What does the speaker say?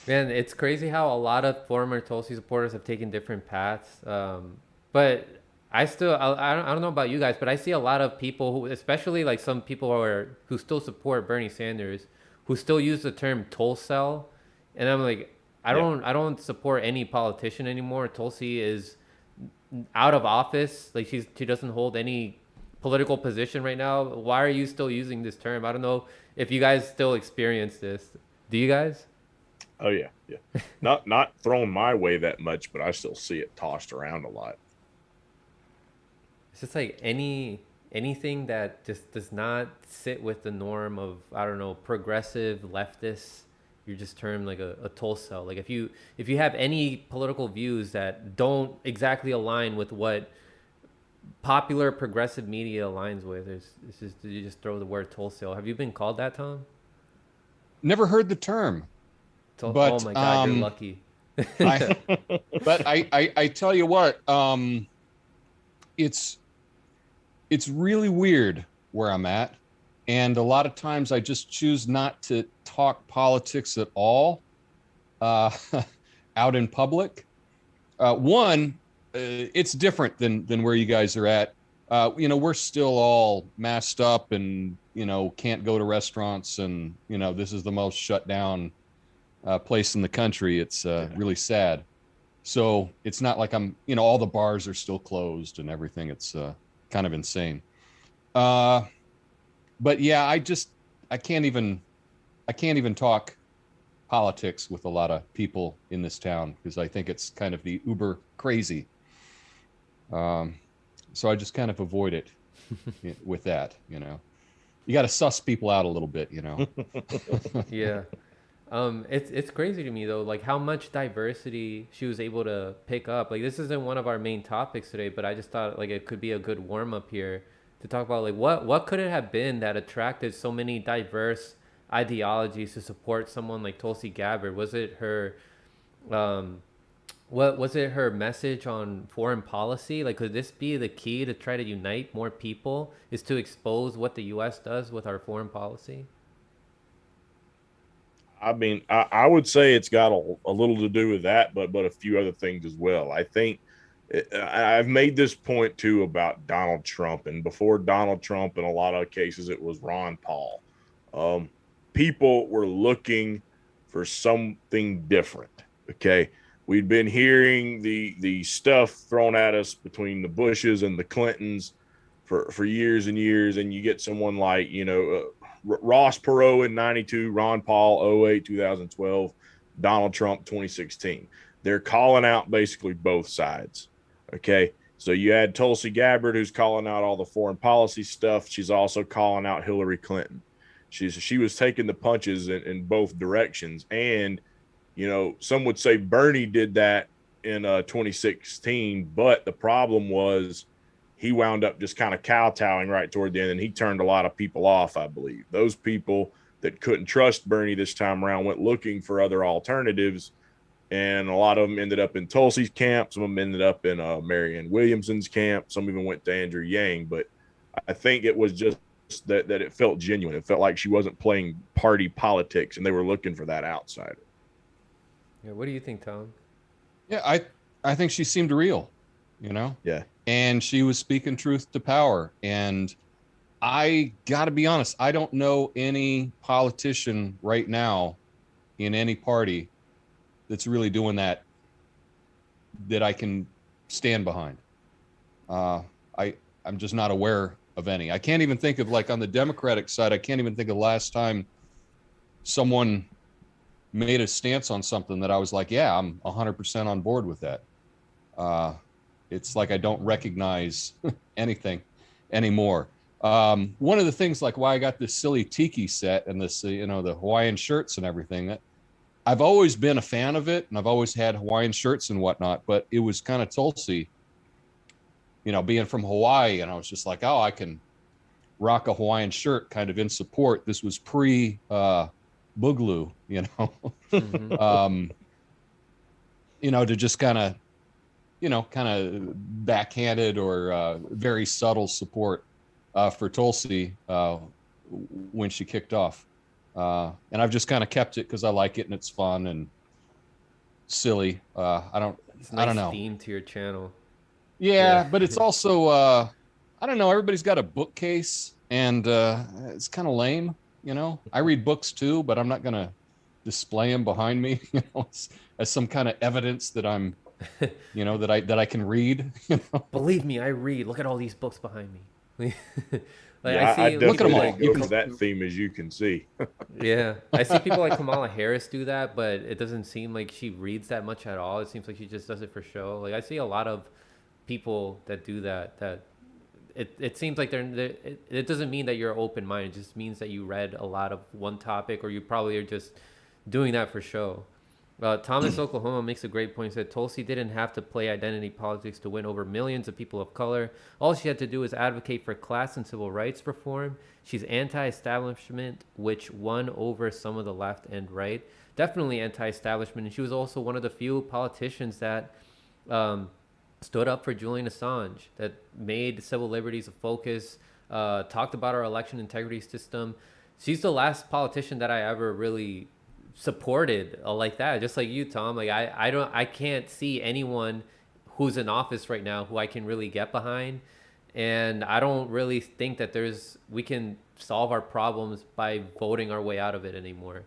Man, it's crazy how a lot of former Tulsi supporters have taken different paths. But I don't know about you guys, but I see a lot of people who, especially like some people who still support Bernie Sanders, who still use the term Tulsel, and I'm like, Yeah. I don't support any politician anymore. Tulsi is out of office. Like she doesn't hold any political position right now. Why are you still using this term? I don't know if you guys still experience this. Do you guys? Oh yeah, yeah. Not thrown my way that much, but I still see it tossed around a lot. It's just like anything that just does not sit with the norm of, I don't know, progressive leftists. You're just termed like a toll cell. Like if you have any political views that don't exactly align with what popular progressive media aligns with, it's just you just throw the word toll cell. Have you been called that, Tom? Never heard the term, Oh but my God, you're lucky. I I tell you what, it's it's really weird where I'm at, and a lot of times I just choose not to talk politics at all uh, out in public. One, it's different than where you guys are at. We're still all masked up and can't go to restaurants, and this is the most shut down place in the country. It's Yeah. really sad. So it's not like all the bars are still closed and everything. It's kind of insane. Uh, but yeah, I can't even I can't even talk politics with a lot of people in this town because I think it's kind of the uber crazy. Um, so I just kind of avoid it with that. You got to suss people out a little bit. Yeah. It's crazy to me though, like how much diversity she was able to pick up. Like this isn't one of our main topics today, but I just thought like it could be a good warm up here to talk about like what could it have been that attracted so many diverse ideologies to support someone like Tulsi Gabbard? Was it her um what was it her message on foreign policy? Like could this be the key to try to unite more people is to expose what the US does with our foreign policy? I mean, I would say it's got a little to do with that, but a few other things as well. I think I've made this point too about Donald Trump, and before Donald Trump, in a lot of cases, it was Ron Paul. Um, People were looking for something different. Okay, we'd been hearing the stuff thrown at us between the Bushes and the Clintons for years and years, and you get someone like Ross Perot in '92, Ron Paul '08, 2012, Donald Trump 2016. They're calling out basically both sides. Okay. So you had Tulsi Gabbard, who's calling out all the foreign policy stuff. She's also calling out Hillary Clinton. She was taking the punches in both directions. And, some would say Bernie did that in 2016, but the problem was he wound up just kind of kowtowing right toward the end, and he turned a lot of people off, I believe. Those people that couldn't trust Bernie this time around went looking for other alternatives, and a lot of them ended up in Tulsi's camp. Some of them ended up in Marianne Williamson's camp. Some even went to Andrew Yang. But I think it was just that it felt genuine. It felt like she wasn't playing party politics, and they were looking for that outsider. Yeah, what do you think, Tom? Yeah, I think she seemed real, you know, Yeah. and she was speaking truth to power. And I got to be honest, I don't know any politician right now in any party that's really doing that I can stand behind. Uh, I'm just not aware of any. I can't even think of, like, on the Democratic side, I can't even think of the last time someone made a stance on something that I was like, yeah, I'm 100% on board with that. Uh, it's like I don't recognize anything anymore. One of the things, like, why I got this silly tiki set and this, the Hawaiian shirts and everything, that I've always been a fan of it, and I've always had Hawaiian shirts and whatnot, but it was kind of Tulsi, being from Hawaii, and I was just like, oh, I can rock a Hawaiian shirt kind of in support. This was pre Boogaloo, Mm-hmm. um, to just kind of backhanded or very subtle support for Tulsi when she kicked off. And I've just kind of kept it because I like it and it's fun. And silly. It's I don't nice know. theme to your channel. Yeah, but it's also I don't know, everybody's got a bookcase and it's kind of lame, you know. I read books too, but I'm not going to display them behind me, you know, as some kind of evidence that I'm, you know, that I can read, you know. Believe me, I read. Look at all these books behind me. Like I Yeah, I see Look at them people definitely all. like You didn't go can for that theme, as you can see. yeah, I see people like Kamala Harris do that, but it doesn't seem like she reads that much at all. It seems like she just does it for show. Like I see a lot of people that do that. That it seems like it doesn't mean that you're open minded. It just means that you read a lot of one topic, or you probably are just doing that for show. Thomas Oklahoma makes a great point. He said Tulsi didn't have to play identity politics to win over millions of people of color. All she had to do was advocate for class and civil rights reform. She's anti-establishment, which won over some of the left and right. Definitely anti-establishment. And she was also one of the few politicians that stood up for Julian Assange, that made civil liberties a focus, talked about our election integrity system. She's the last politician that I ever really supported like that, just like you, Tom. Like I can't see anyone who's in office right now who I can really get behind, and I don't really think that we can solve our problems by voting our way out of it anymore.